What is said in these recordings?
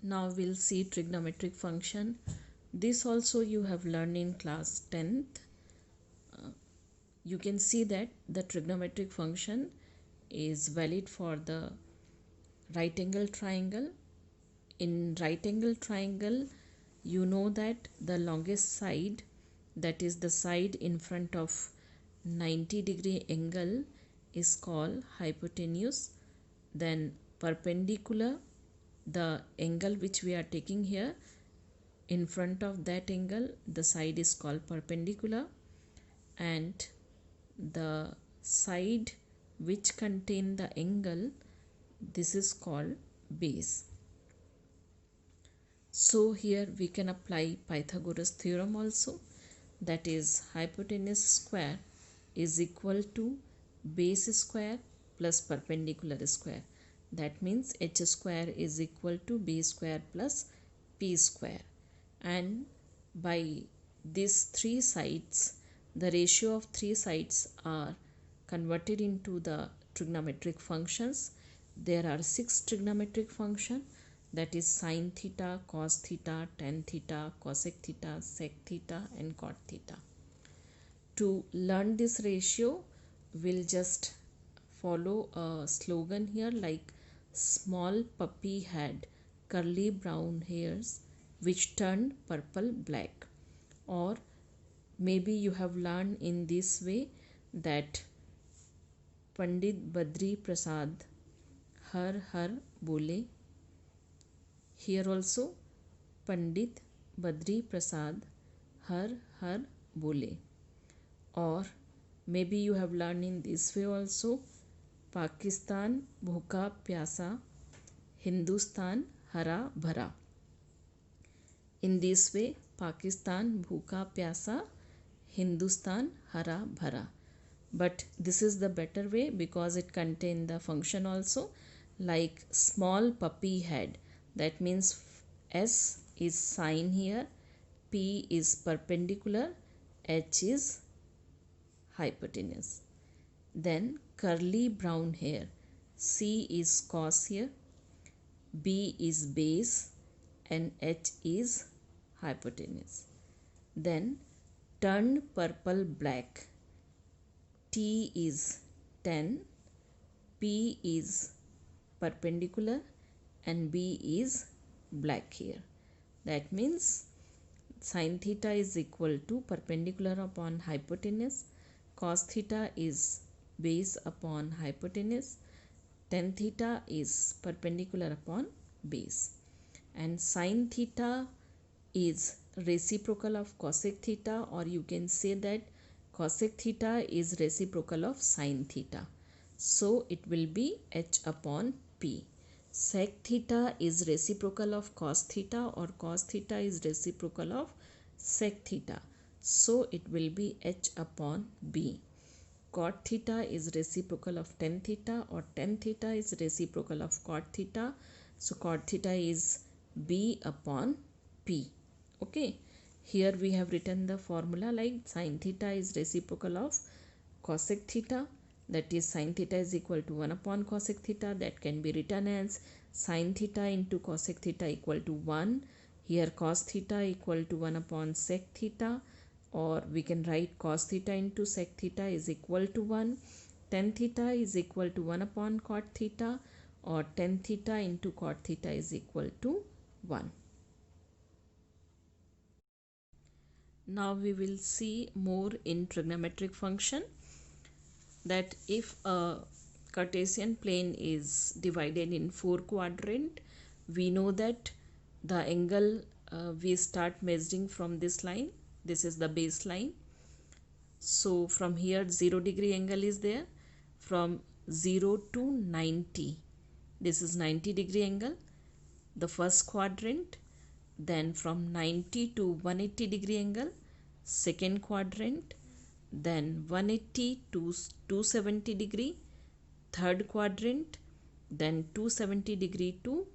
Now we'll see trigonometric function. This also you have learned in class 10th. You can see that the trigonometric function is valid for the right angle triangle. In right angle triangle, you know that the longest side, that is the side in front of 90-degree angle, is called hypotenuse. Then perpendicular, the angle which we are taking here, in front of that angle, the side is called perpendicular, and the side which contain the angle, this is called base. So here we can apply Pythagoras theorem also, that is hypotenuse square is equal to base square plus perpendicular square. That means h square is equal to b square plus p square. And by these three sides, the ratio of three sides are converted into the trigonometric functions. There are 6 trigonometric functions, that is sine theta, cos theta, tan theta, cosec theta, sec theta and cot theta. To learn this ratio, we'll just follow a slogan here like small puppy had curly brown hairs which turned purple black. Or maybe you have learned in this way that Pandit Badri Prasad har bole. Here also Pandit Badri Prasad har bole. Or maybe you have learned in this way also, Pakistan bhuka pyasa, Hindustan hara bhara. In this way, Pakistan bhuka pyasa, Hindustan hara bhara. But this is the better way because it contains the function also, like small puppy head. That means S is sine here, P is perpendicular, H is hypotenuse. Then curly brown hair, C is cos here, B is base and H is hypotenuse. Then turned purple black, T is tan, P is perpendicular and B is black here. That means sin theta is equal to perpendicular upon hypotenuse, cos theta is base upon hypotenuse, tan theta is perpendicular upon base, and sin theta is reciprocal of cosec theta, or you can say that cosec theta is reciprocal of sin theta. So it will be h upon p. Sec theta is reciprocal of cos theta, or cos theta is reciprocal of sec theta. So it will be h upon b. Cot theta is reciprocal of tan theta, or tan theta is reciprocal of cot theta. So cot theta is b upon p. Okay. Here we have written the formula like sin theta is reciprocal of cosec theta, that is sin theta is equal to 1 upon cosec theta. That can be written as sin theta into cosec theta equal to 1. Here cos theta equal to 1 upon sec theta, or we can write cos theta into sec theta is equal to 1. Tan theta is equal to 1 upon cot theta, or tan theta into cot theta is equal to 1. Now we will see more in trigonometric function, that if a Cartesian plane is divided in 4 quadrant, we know that the angle we start measuring from this line. This is the baseline. So from here 0 degree angle is there. From 0 to 90, this is 90 degree angle, the first quadrant. Then from 90 to 180 degree angle, second quadrant. Then 180 to 270 degree, third quadrant. Then 270 degree to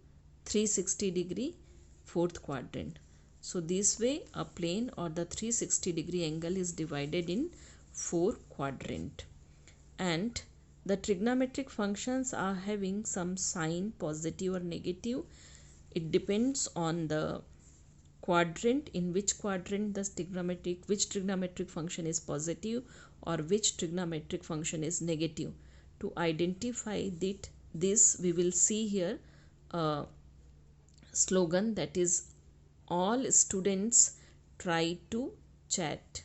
360 degree, fourth quadrant. So this way a plane or the 360 degree angle is divided in 4 quadrant. And the trigonometric functions are having some sign, positive or negative. it depends on the quadrant, in which quadrant which trigonometric function is positive or which trigonometric function is negative. To identify this we will see here a slogan, that is, all students try to chat.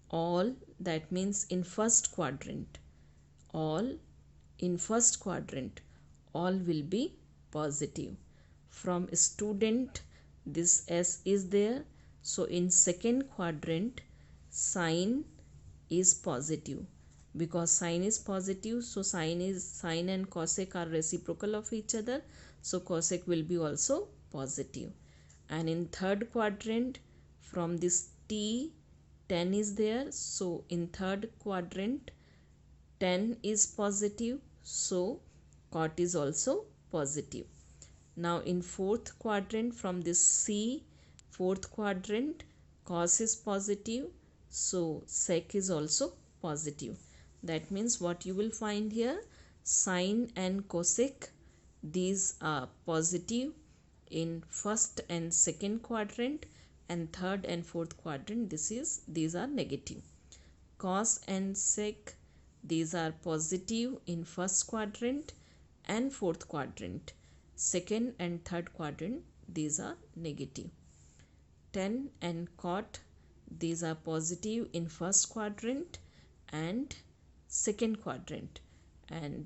All, that means in first quadrant, all in first quadrant, all will be positive. From student, this S is there, so in second quadrant sign is positive. Because sign is positive, so sign and cosec are reciprocal of each other, so cosec will be also positive. And in third quadrant, from this T, 10 is there, so in third quadrant 10 is positive, so cot is also positive. Now in fourth quadrant, from this C, fourth quadrant, cos is positive, so sec is also positive. That means what you will find here, sine and cosec, these are positive in first and second quadrant, and third and fourth quadrant these are negative. Cos and sec, these are positive in first quadrant and fourth quadrant. Second and third quadrant, these are negative. Tan and cot, these are positive in first quadrant and second quadrant, and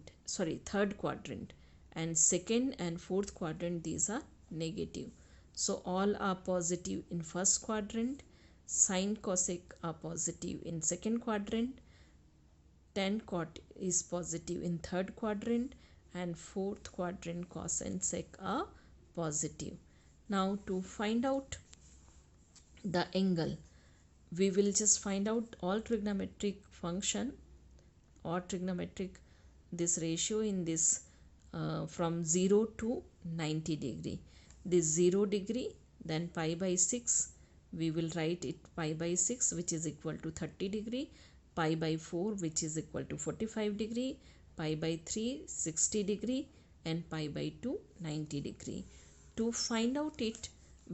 third quadrant, and second and fourth quadrant, these are negative. So all are positive in first quadrant, sine cosec are positive in second quadrant, tan cot is positive in third quadrant, and fourth quadrant cos and sec are positive. Now to find out the angle, we will just find out all trigonometric function or trigonometric this ratio in this from 0 to 90 degree. This 0 degree, then pi by 6, we will write it pi by 6, which is equal to 30 degree, pi by 4, which is equal to 45 degree, pi by 3 60 degree, and pi by 2 90 degree. To find out it,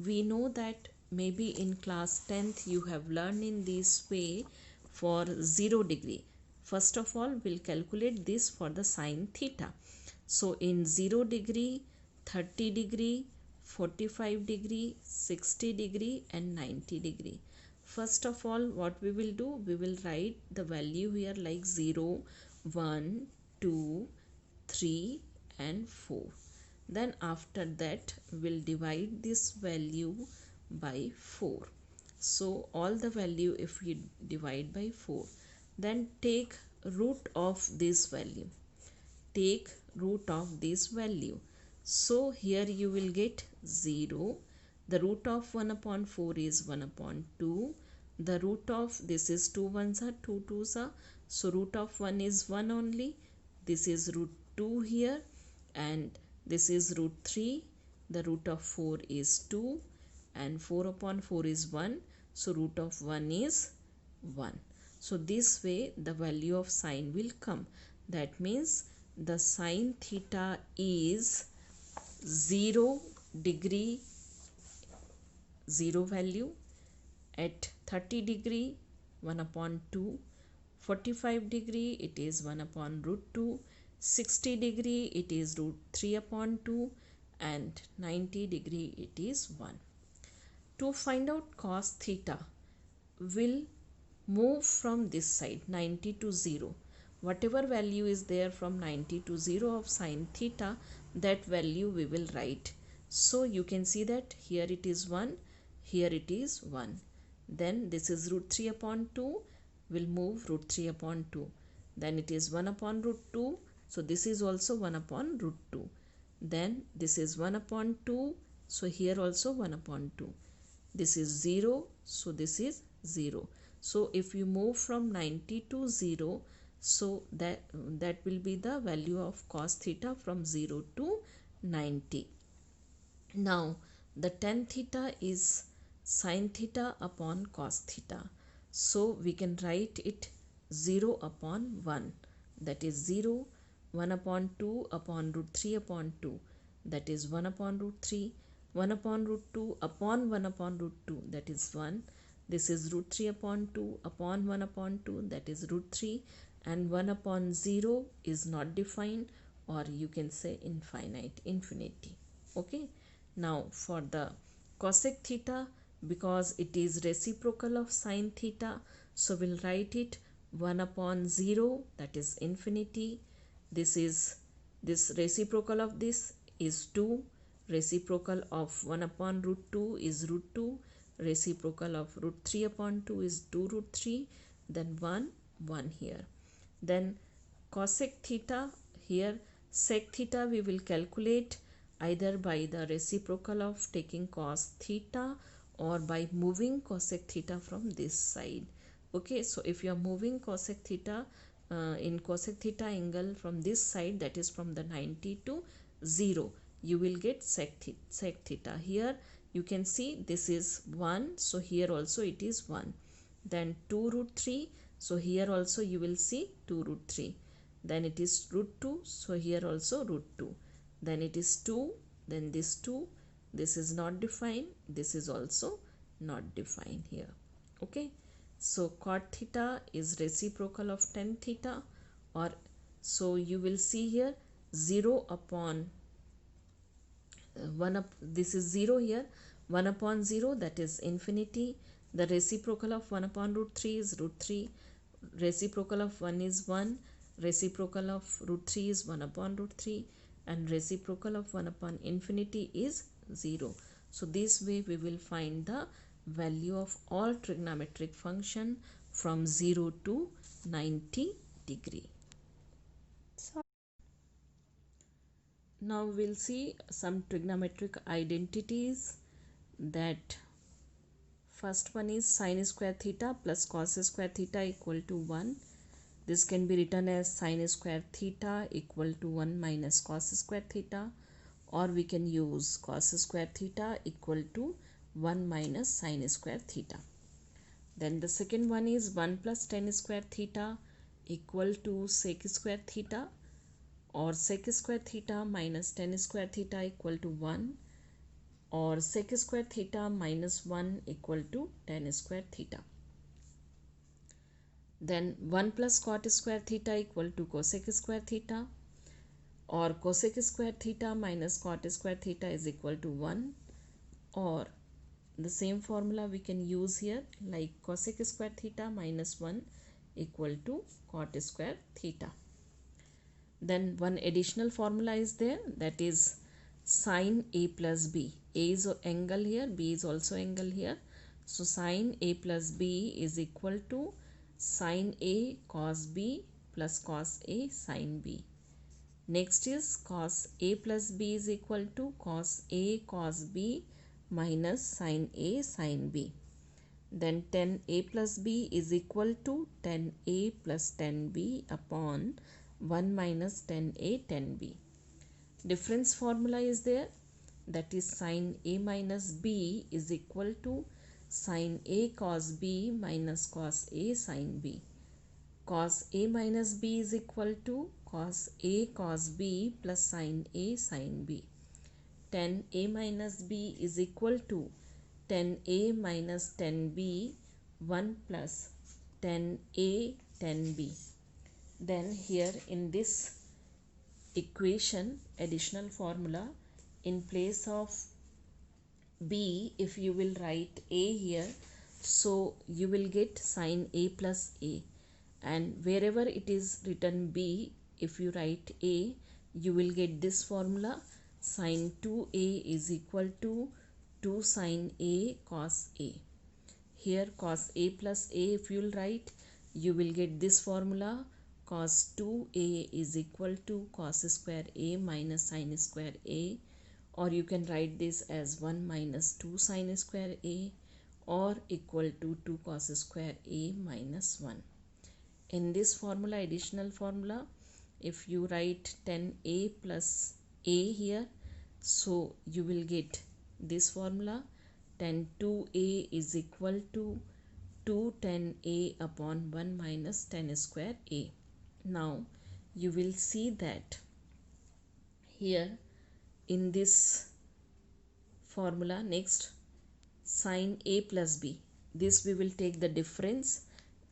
we know that maybe in class 10th you have learned in this way for 0 degree. First of all, we'll calculate this for the sine theta. So in 0 degree, 30 degree, 45 degree, 60 degree, and 90 degree. First of all, what we will do, we will write the value here like 0, 1, 2, 3, and 4. Then after that, we'll divide this value by 4. So all the value, if we divide by 4, then take root of this value. Take root of this value. So here you will get 0. The root of 1 upon 4 is 1 upon 2. The root of this is 2 ones are 2 twos are. So root of 1 is 1 only. This is root 2 here, and this is root 3. The root of 4 is 2, and 4 upon 4 is 1. So root of 1 is 1. So this way the value of sine will come. That means the sine theta is 0 degree, 0 value, at 30 degree 1 upon 2, 45 degree it is 1 upon root 2, 60 degree it is root 3 upon 2, and 90 degree it is 1. To find out cos theta, will move from this side 90 to 0. Whatever value is there from 90 to 0 of sine theta, that value we will write. So you can see that here it is 1, here it is 1. Then this is root 3 upon 2, will move root 3 upon 2. Then it is 1 upon root 2, so this is also 1 upon root 2. Then this is 1 upon 2, so here also 1 upon 2. This is 0, so this is 0. So if you move from 90 to 0, so that will be the value of cos theta from 0 to 90. Now the tan theta is sin theta upon cos theta. So we can write it 0 upon 1, that is 0, 1 upon 2 upon root 3 upon 2, that is 1 upon root 3, 1 upon root 2 upon 1 upon root 2, that is 1. This is root 3 upon 2 upon 1 upon 2, that is root 3. And 1 upon 0 is not defined, or you can say infinity. Okay. Now for the cosec theta, because it is reciprocal of sine theta, so we'll write it 1 upon 0, that is infinity. This reciprocal of this is 2. Reciprocal of 1 upon root 2 is root 2. Reciprocal of root 3 upon 2 is 2 root 3. Then 1 here. Then cosec theta, here sec theta we will calculate either by the reciprocal of taking cos theta or by moving cosec theta from this side. Okay, so if you are moving cosec theta in cosec theta angle from this side, that is from the 90 to 0, you will get sec theta. Here you can see this is 1, so here also it is 1. Then 2 root 3, so here also you will see 2 root 3. Then it is root 2, so here also root 2. Then it is 2, then this 2, this is not defined, this is also not defined here. Okay, so cot theta is reciprocal of tan theta, or so you will see here 0 upon 1 up, this is 0 here, 1 upon 0, that is infinity. The reciprocal of 1 upon root 3 is root 3. Reciprocal of 1 is 1. Reciprocal of root 3 is 1 upon root 3, and reciprocal of 1 upon infinity is 0. So this way we will find the value of all trigonometric function from 0 to 90 degree. Now we'll see some trigonometric identities. That first one is sin square theta plus cos square theta equal to 1. This can be written as sin square theta equal to 1 minus cos square theta, or we can use cos square theta equal to 1 minus sin square theta. Then the second one is 1 plus tan square theta equal to sec square theta, or sec square theta minus tan square theta equal to 1, or sec square theta minus 1 equal to tan square theta. Then 1 plus cot square theta equal to cosec square theta, or cosec square theta minus cot square theta is equal to 1, or the same formula we can use here, like cosec square theta minus 1 equal to cot square theta. Then one additional formula is there, that is sin A plus B. A is angle here, B is also angle here. So sin A plus B is equal to sin A cos B plus cos A sin B. Next is cos A plus B is equal to cos A cos B minus sin A sin B. Then tan A plus B is equal to tan A plus tan B upon 1 minus tan A tan B. Difference formula is there, that is sin A minus B is equal to sin A cos B minus cos A sin B. Cos A minus B is equal to cos A cos B plus sin A sin B. Tan A minus B is equal to tan A minus tan B 1 plus tan A tan B. Then here in this equation, additional formula, in place of B, if you will write A here, so you will get sin A plus A, and wherever it is written B, if you write A, you will get this formula, sin 2A is equal to 2 sin A cos A. Here cos A plus A, if you will write, you will get this formula, cos 2A is equal to cos square A minus sin square A, or you can write this as 1 minus 2 sin square A, or equal to 2 cos square A minus 1. In this formula, additional formula, if you write tan A plus A here, so you will get this formula, tan 2A is equal to 2 tan A upon 1 minus tan square A. Now you will see that here in this formula next, sin A plus B. This we will take the difference.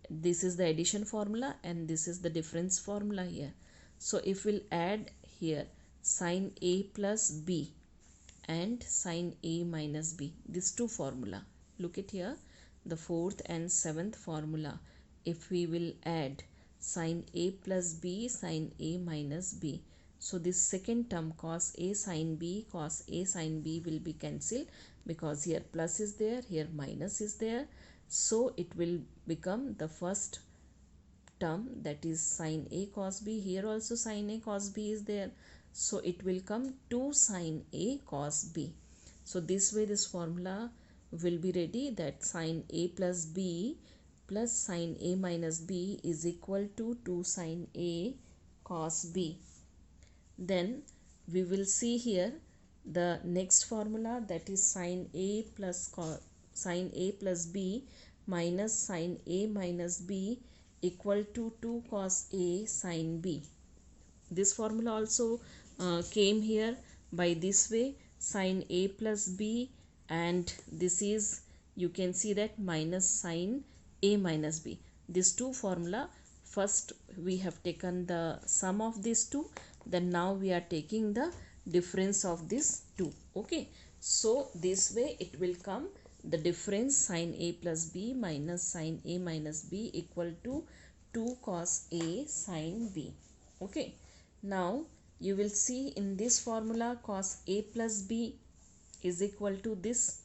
This is the addition formula and this is the difference formula here. So if we'll add here sin A plus B and sin A minus B, these two formula, look at here, the fourth and seventh formula. If we will add sin A plus B, sin A minus B, so this second term cos A sin B, cos A sin B will be cancelled because here plus is there, here minus is there. So it will become the first term, that is sin A cos B. Here also sin A cos B is there. So it will come 2 sin A cos B. So this way this formula will be ready, that sin A plus B plus sin A minus B is equal to 2 sin A cos B. Then we will see here the next formula, that is sin A plus B minus sin A minus B equal to 2 cos A sin B. This formula also came here by this way, sin A plus B, and this is, you can see that, minus sin A minus B. These two formula, first we have taken the sum of these two, then now we are taking the difference of these two. Okay, so this way it will come the difference sin A plus B minus sin A minus B equal to 2 cos A sin B. Okay, now you will see in this formula cos A plus B is equal to this,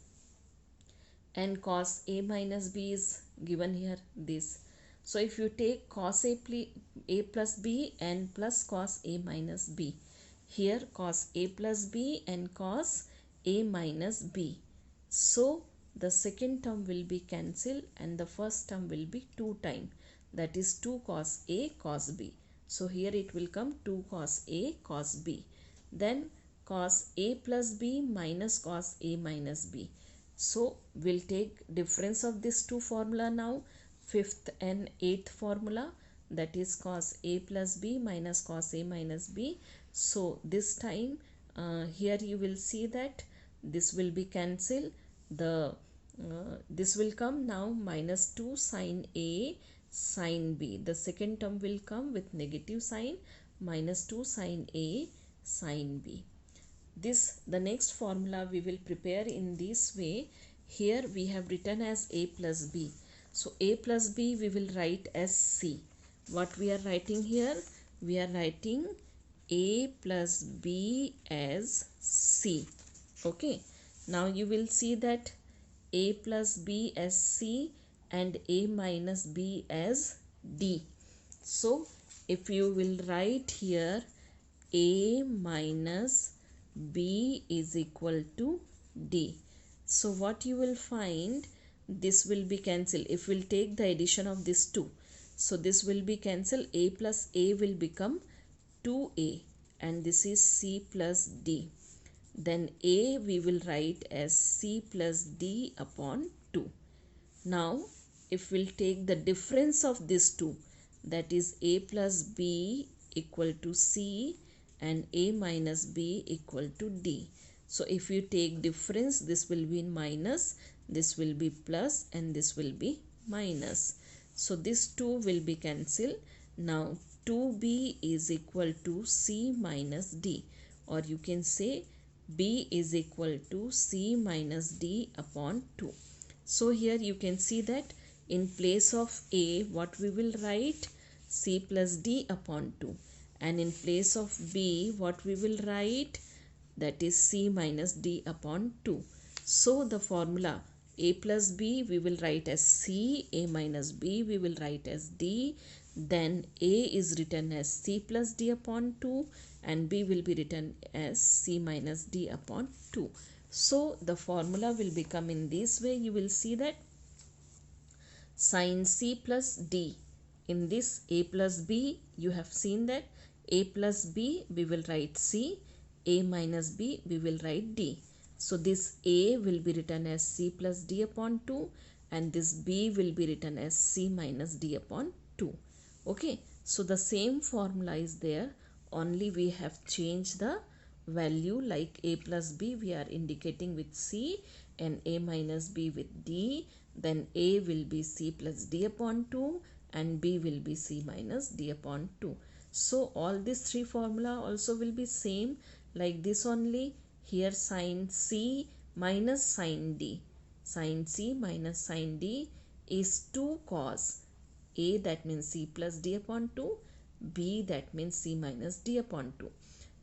and cos A minus B is given here this. So if you take cos A plus B and plus cos A minus B, here cos A plus B and cos A minus B. So the second term will be cancelled and the first term will be 2 times, that is 2 cos A cos B. So here it will come 2 cos A cos B. Then cos A plus B minus cos A minus B. So we'll take difference of this two formula now, fifth and eighth formula, that is cos A plus B minus cos A minus B. So this time here you will see that this will be cancelled. This will come now minus 2 sin A sin B. The second term will come with negative sign, minus 2 sin A sin B. The next formula we will prepare in this way. Here we have written as A plus B. So A plus B we will write as C. What we are writing here? We are writing A plus B as C. Okay. Now you will see that A plus B as C and A minus B as D. So if you will write here A minus B is equal to D. So what you will find, this will be cancelled. If we'll take the addition of these two, so this will be cancelled. A plus A will become 2A and this is C plus D. Then A we will write as C plus D upon 2. Now if we'll take the difference of these two, that is A plus B equal to C and A minus B equal to D. So if you take difference, this will be minus, this will be plus, and this will be minus. So this 2 will be cancelled. Now 2B is equal to C minus D, or you can say B is equal to C minus D upon 2. So here you can see that in place of A, what we will write? C plus D upon 2. And in place of B, what we will write? That is C minus D upon 2. So the formula A plus B we will write as C, A minus B we will write as D. Then A is written as C plus D upon 2 and B will be written as C minus D upon 2. So the formula will become in this way. You will see that sin C plus D. In this A plus B, you have seen that A plus B we will write C, A minus B we will write D. So this A will be written as C plus D upon 2 and this B will be written as C minus D upon 2. Okay, so the same formula is there, only we have changed the value like a plus b we are indicating with c and a minus b with d, then a will be c plus d upon 2 and b will be c minus d upon 2. So all these three formula also will be same like this only. Here sin c minus sin d, sin c minus sin d is 2 cos a, that means c plus d upon 2, b that means c minus d upon 2.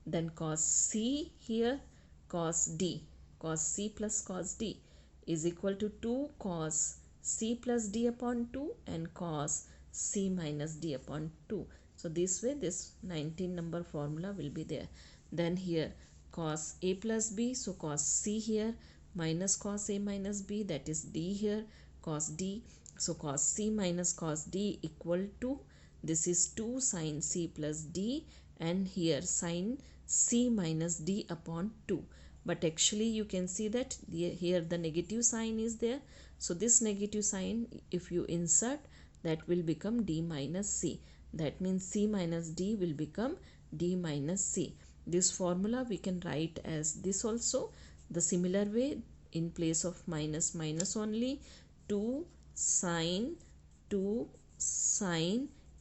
Then cos c here, cos d, cos c plus cos d is equal to 2 cos c plus d upon 2 and cos c minus d upon 2. So this way this 19 number formula will be there. Then here cos a plus b, so cos c here minus cos a minus b, that is d here, cos d. So cos c minus cos d equal to, this is 2 sin c plus d and here sin c minus d upon 2. But actually you can see that here the negative sign is there. So this negative sign if you insert, that will become d minus c. That means c minus d will become d minus c. This formula we can write as this also. The similar way, in place of minus minus only, 2 sin,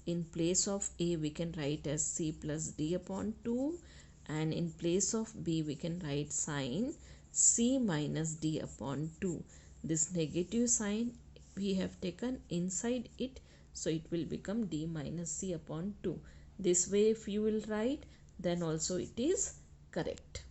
in place of a we can write as c plus d upon 2 and in place of b we can write sin c minus d upon 2. This negative sign we have taken inside it, so it will become d minus c upon 2. This way if you will write, then also it is correct.